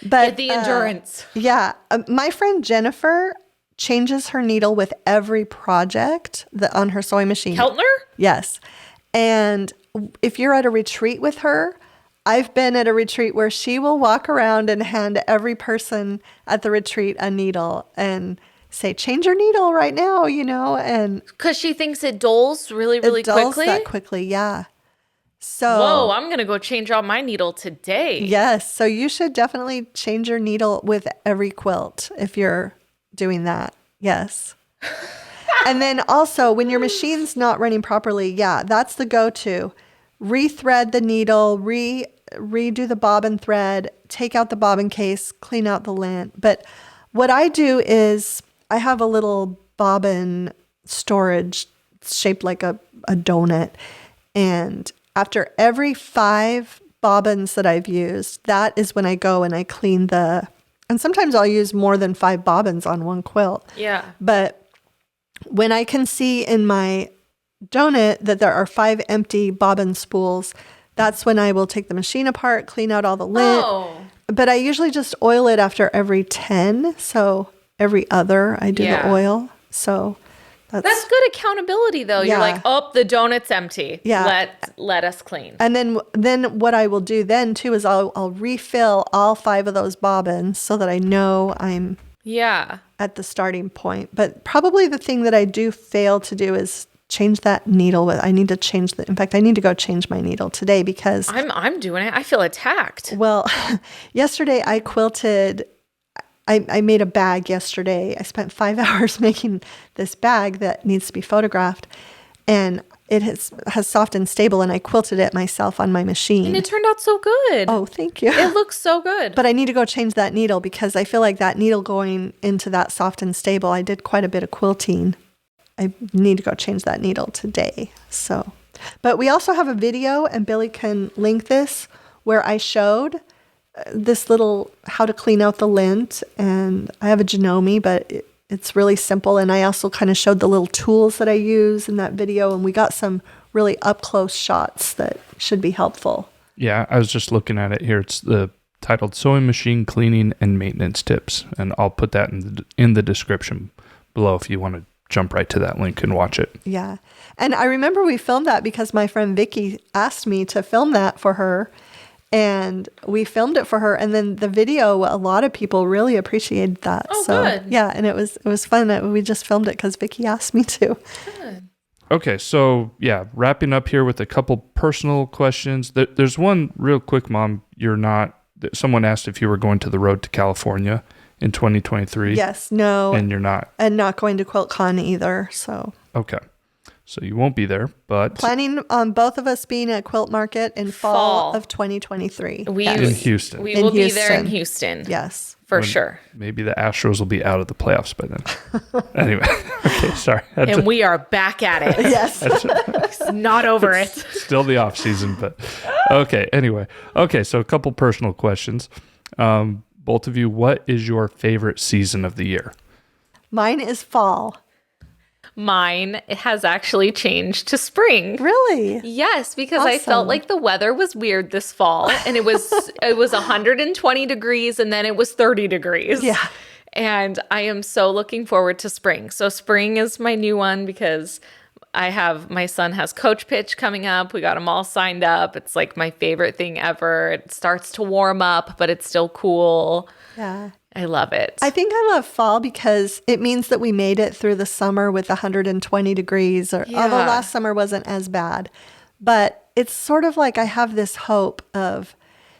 but Get the endurance. Yeah. My friend Jennifer changes her needle with every project on her sewing machine. Keltner? Yes. And if you're at a retreat with her, I've been at a retreat where she will walk around and hand every person at the retreat a needle and say, change your needle right now, and Because she thinks it dulls really, really it dulls quickly. that quickly. Yeah. So, Whoa, I'm going to go change out my needle today. yes. So you should definitely change your needle with every quilt if you're doing that. Yes. And then also when your machine's not running properly, yeah, that's the go-to. Rethread the needle, redo the bobbin thread, take out the bobbin case, clean out the lint. But what I do is I have a little bobbin storage shaped like a donut. And after every 5 bobbins that I've used, that is when I go and I clean and sometimes I'll use more than 5 bobbins on one quilt. Yeah. But when I can see in my donut that there are 5 empty bobbin spools, that's when I will take the machine apart, clean out all the lint. Oh. But I usually just oil it after every 10. So every other I do the oil. So that's good accountability, though. Yeah. You're like, oh, the donut's empty. Yeah. Let us clean. And then what I will do then too is I'll refill all 5 of those bobbins so that I know I'm at the starting point. But probably the thing that I do fail to do is change that needle. I need to change in fact, I need to go change my needle today because I'm doing it. I feel attacked. Well, yesterday I quilted. I made a bag yesterday. I spent 5 hours making this bag that needs to be photographed, and it has soft and stable, and I quilted it myself on my machine. And it turned out so good. Oh, thank you. It looks so good. But I need to go change that needle because I feel like that needle going into that soft and stable, I did quite a bit of quilting. I need to go change that needle today. So, but we also have a video, and Billy can link this, where I showed this little how to clean out the lint, and I have a Janome, but it's really simple. And I also kind of showed the little tools that I use in that video, and we got some really up close shots that should be helpful. Yeah, I was just looking at it here. It's titled "Sewing Machine Cleaning and Maintenance Tips," and I'll put that in the description below if you want to jump right to that link and watch it. Yeah, and I remember we filmed that because my friend Vicky asked me to film that for her. And we filmed it for her, and then the video, a lot of people really appreciated that. Oh, so, good. Yeah, and it was fun. We just filmed it because Vicky asked me to. Good. Okay, so yeah, wrapping up here with a couple personal questions. There's one real quick, Mom. Someone asked if you were going to the road to California in 2023. Yes, no. And you're not. And not going to QuiltCon either, so. Okay. So you won't be there, but Planning on both of us being at Quilt Market in fall of 2023. in Houston. We In will be there in Houston. Houston. Yes. For sure. Maybe the Astros will be out of the playoffs by then. Anyway, okay, sorry. And we are back at it. Yes. It's not over it. Still the off season, but okay. Anyway, okay. So a couple personal questions. Both of you, what is your favorite season of the year? Mine is fall. Mine has actually changed to spring. Really? Yes, because I felt Awesome. like the weather was weird this fall, and it was 120 degrees, and then it was 30 degrees. Yeah. And I am so looking forward to spring. So spring is my new one because my son has coach pitch coming up. We got them all signed up. It's like my favorite thing ever. It starts to warm up, but it's still cool. Yeah. I love it. I think I love fall because it means that we made it through the summer with 120 degrees, although last summer wasn't as bad. But it's sort of like I have this hope of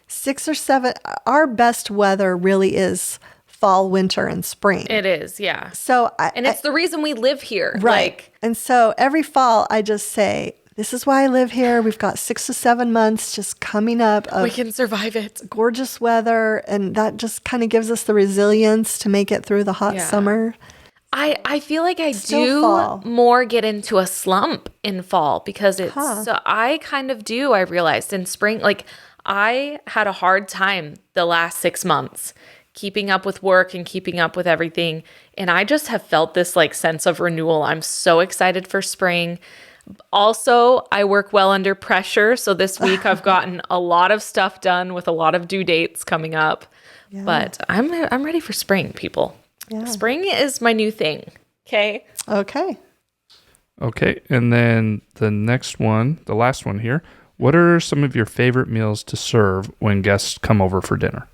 6 or 7. Our best weather really is fall, winter, and spring. It is, yeah. So it's the reason we live here. Right. And so every fall I just say, this is why I live here. We've got 6 to 7 months just coming up of We can survive it. gorgeous weather, and that just kind of gives us the resilience to make it through the hot summer. I feel like I Still do fall. more get into a slump in fall because it's Huh. so I kind of do. I realized in spring, like I had a hard time the last 6 months keeping up with work and keeping up with everything. And I just have felt this like sense of renewal. I'm so excited for spring. Also, I work well under pressure. So this week I've gotten a lot of stuff done with a lot of due dates coming up. Yeah. But I'm ready for spring, people. Yeah. Spring is my new thing. Okay. Okay. Okay, and then the next one, the last one here. What are some of your favorite meals to serve when guests come over for dinner?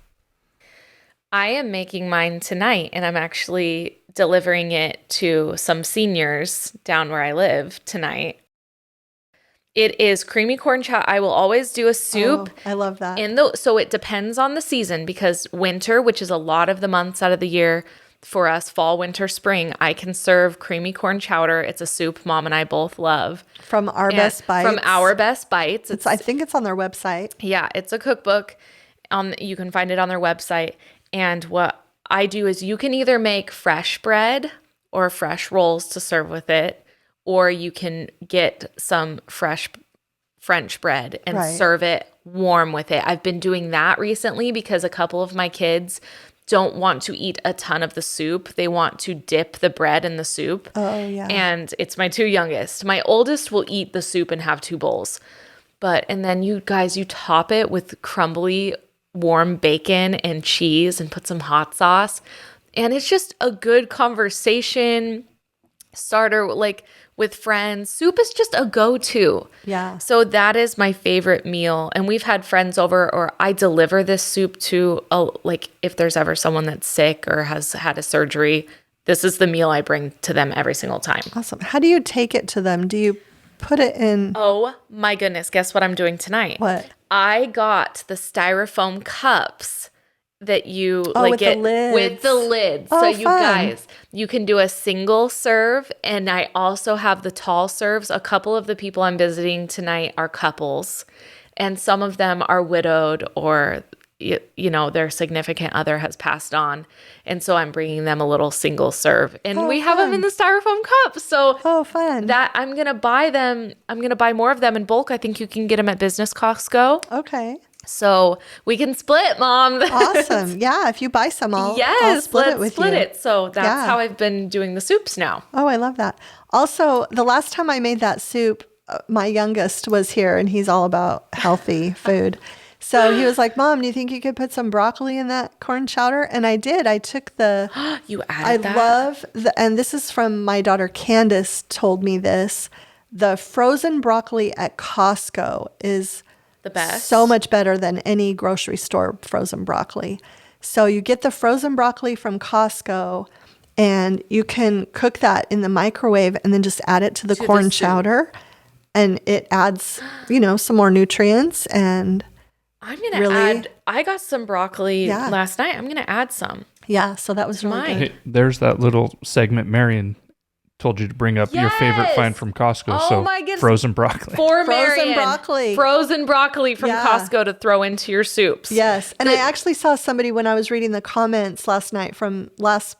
I am making mine tonight, and I'm actually delivering it to some seniors down where I live tonight. It is creamy corn chowder. I will always do a soup. Oh, I love that. So it depends on the season because winter, which is a lot of the months out of the year for us, fall, winter, spring, I can serve creamy corn chowder. It's a soup Mom and I both love. From Our Best Bites. From Our Best Bites. I think it's on their website. Yeah, it's a cookbook. You can find it on their website. And what I do is you can either make fresh bread or fresh rolls to serve with it, or you can get some fresh French bread and Right. serve it warm with it. I've been doing that recently because a couple of my kids don't want to eat a ton of the soup. They want to dip the bread in the soup. Oh, yeah. And it's my two youngest. My oldest will eat the soup and have 2 bowls. And then you guys, you top it with crumbly warm bacon and cheese and put some hot sauce. And it's just a good conversation starter, like with friends. Soup is just a go-to. Yeah. So that is my favorite meal. And we've had friends over, or I deliver this soup to, like if there's ever someone that's sick or has had a surgery, this is the meal I bring to them every single time. Awesome. How do you take it to them? Do you put it in? Oh my goodness. Guess what I'm doing tonight? What? I got the styrofoam cups that you with the get lids. with the lids. Oh, So you fun. guys, you can do a single serve, and I also have the tall serves. A couple of the people I'm visiting tonight are couples, and some of them are widowed or their significant other has passed on, and so I'm bringing them a little single serve, and we have them in the styrofoam cups. So Fun. that I'm gonna buy them. I'm gonna buy more of them in bulk. I think you can get them at Business Costco. Okay. So we can split, Mom. Awesome. Yeah. If you buy some, I'll split let's it with split you. it. So that's how I've been doing the soups now. Oh, I love that. Also, the last time I made that soup, my youngest was here and he's all about healthy food. So he was like, Mom, do you think you could put some broccoli in that corn chowder? And I did. I took You I added that? love, and this is from my daughter Candace told me this, the frozen broccoli at Costco is The best. so much better than any grocery store frozen broccoli. So you get the frozen broccoli from Costco and you can cook that in the microwave and then just add it to the corn soup. chowder. And it adds, some more nutrients. And I'm going to really- add, I got some broccoli Yeah. last night. I'm going to add some. yeah, so that was really mine. good. Hey, there's that little segment Marion told you to bring up your favorite Yes! find from Costco. Oh so my goodness. frozen broccoli. For Frozen Marion, broccoli. Frozen broccoli from Yeah. Costco to throw into your soups. Yes. And I actually saw somebody when I was reading the comments last night from last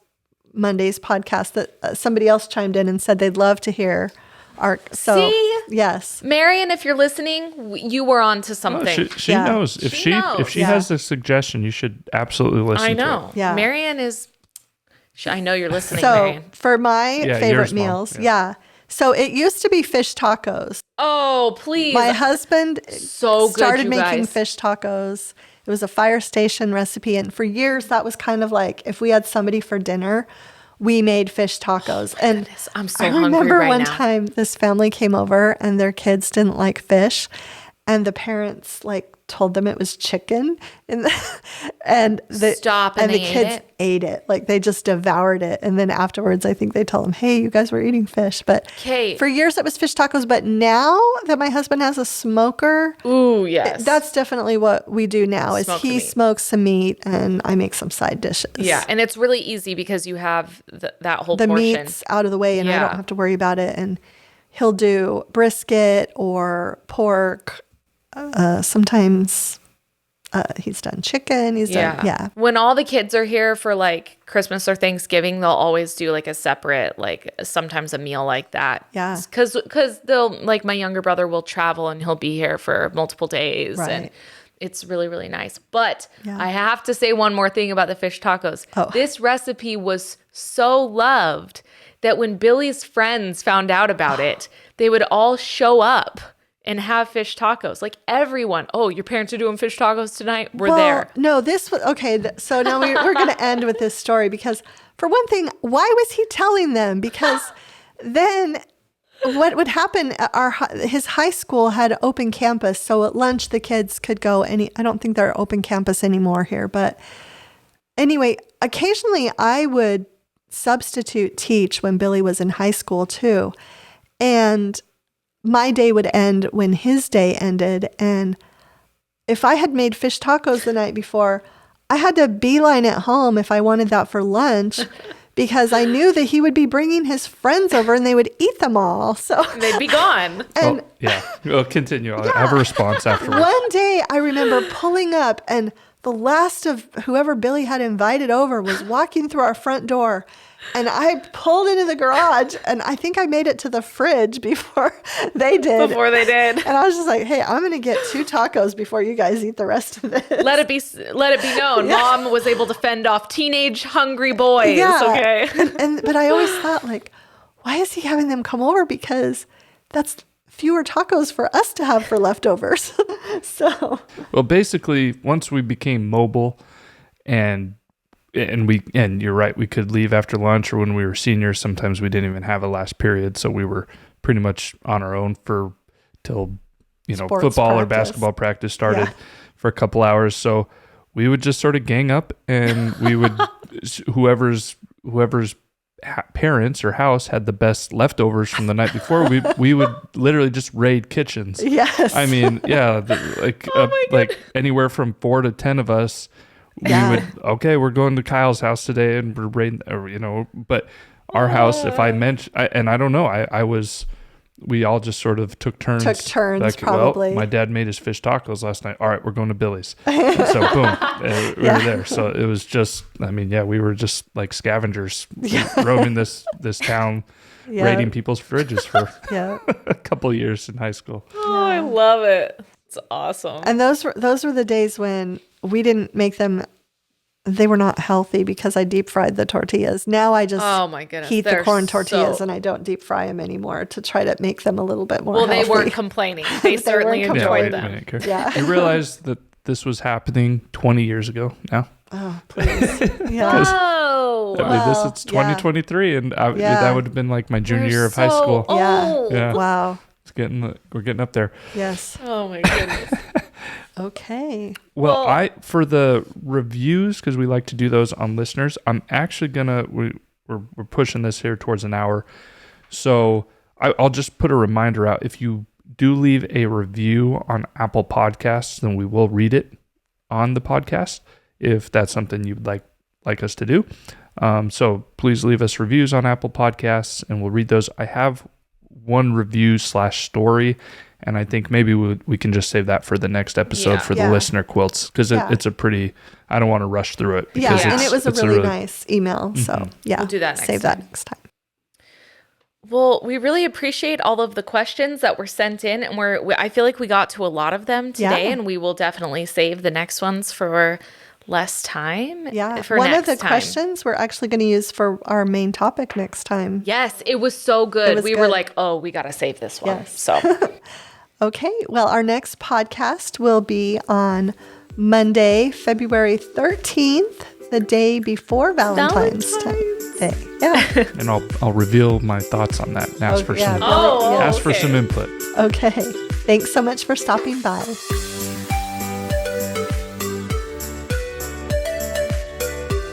Monday's podcast that somebody else chimed in and said they'd love to hear our. So, See? yes. Marion, if you're listening, you were on to Oh, something. she Yeah. knows. If She knows. if she Yeah. has a suggestion, you should absolutely listen I to know. it. Yeah. Marion is, I know you're listening, So Marion. for my Yeah, favorite yours, Mom. meals, Yeah. So it used to be fish tacos. Oh, please. My husband So good, started you making guys. fish tacos. It was a fire station recipe. And for years, that was kind of like if we had somebody for dinner, we made fish tacos. And Goodness, I'm so I hungry remember right one now. time this family came over and their kids didn't like fish. And the parents told them it was chicken. And the Stop, and the they ate kids it? ate it. Like they just devoured it. And then afterwards, I think they told them, hey, you guys were eating fish. But 'Kay. for years it was fish tacos. But now that my husband has a smoker, Ooh, yes. that's definitely what we do now is Smoke the he meat. smokes some meat and I make some side dishes. Yeah, and it's really easy because you have that whole The portion. meat's out of the way and I Yeah. don't have to worry about it. And he'll do brisket or pork, sometimes He's done chicken. He's done, yeah. When all the kids are here for like Christmas or Thanksgiving, they'll always do like a separate, like sometimes a meal like that. Yeah. Because they'll, like my younger brother will travel and he'll be here for multiple days. Right. And it's really, really nice. But Yeah. I have to say one more thing about the fish tacos. Oh. This recipe was so loved that when Billy's friends found out about it, they would all show up and have fish tacos. Like everyone, oh, your parents are doing fish tacos tonight? We're there. No, this was, okay, so now we're going to end with this story because for one thing, why was he telling them? Because then what would happen, his high school had open campus, so at lunch the kids could go I don't think they're open campus anymore here, but anyway, occasionally I would substitute teach when Billy was in high school too. And my day would end when his day ended. And if I had made fish tacos the night before, I had to beeline it home if I wanted that for lunch because I knew that he would be bringing his friends over and they would eat them all. So they'd be gone. And We'll continue. I'll have a response afterwards. one day I remember pulling up and the last of whoever Billy had invited over was walking through our front door. And I pulled into the garage and I think I made it to the fridge before they did. And I was just like, hey, I'm going to get 2 tacos before you guys eat the rest of this. Let it be known. Yeah. Mom was able to fend off teenage hungry boys. Yeah. Okay. But I always thought like, why is he having them come over? Because that's fewer tacos for us to have for leftovers. Well, basically, once we became mobile and you're right, we could leave after lunch, or when we were seniors, sometimes we didn't even have a last period, so we were pretty much on our own till Sports football practice. or basketball practice started for a couple hours. So we would just sort of gang up, and we would whoever's parents or house had the best leftovers from the night before, we would literally just raid kitchens. Yes. I mean, yeah, like anywhere from 4 to 10 of us. We're going to Kyle's house today and we're raiding, but our house, if I mention, and I don't know, we all just sort of took turns. Like, probably. Well, my dad made his fish tacos last night. All right, we're going to Billy's. And so boom, we were there. So it was just, we were just like scavengers roaming this town, raiding people's fridges for a couple years in high school. Oh, I love it. It's awesome. And those were the days when we didn't make them. They were not healthy because I deep fried the tortillas. Now I just heat the corn tortillas and I don't deep fry them anymore to try to make them a little bit more healthy. They weren't complaining. They certainly enjoyed them. Yeah. You realize that this was happening 20 years ago now? Oh, please. Yeah. It's 2023 and that would have been like my junior year of high school. Yeah. Wow. We're getting up there. Yes. Oh my goodness. Okay. Well, for the reviews, because we like to do those on listeners, I'm actually we're pushing this here towards an hour. So I'll just put a reminder out. If you do leave a review on Apple Podcasts, then we will read it on the podcast if that's something you'd like us to do. So please leave us reviews on Apple Podcasts and we'll read those. I have one review/story, and I think maybe we can just save that for the next episode for the listener quilts, because it's a pretty, I don't want to rush through it. Because and it was a really nice email. So we'll do that save that next time. Well, we really appreciate all of the questions that were sent in, and I feel like we got to a lot of them today, and we will definitely save the next ones for less time. Yeah. For One next of the questions we're actually going to use for our main topic next time. Yes, it was so good. We were like, oh, we got to save this one. Yes. So, okay. Well, our next podcast will be on Monday, February 13th, the day before Valentine's Day. Yeah. And I'll reveal my thoughts on that and ask for some for some input. Okay. Thanks so much for stopping by.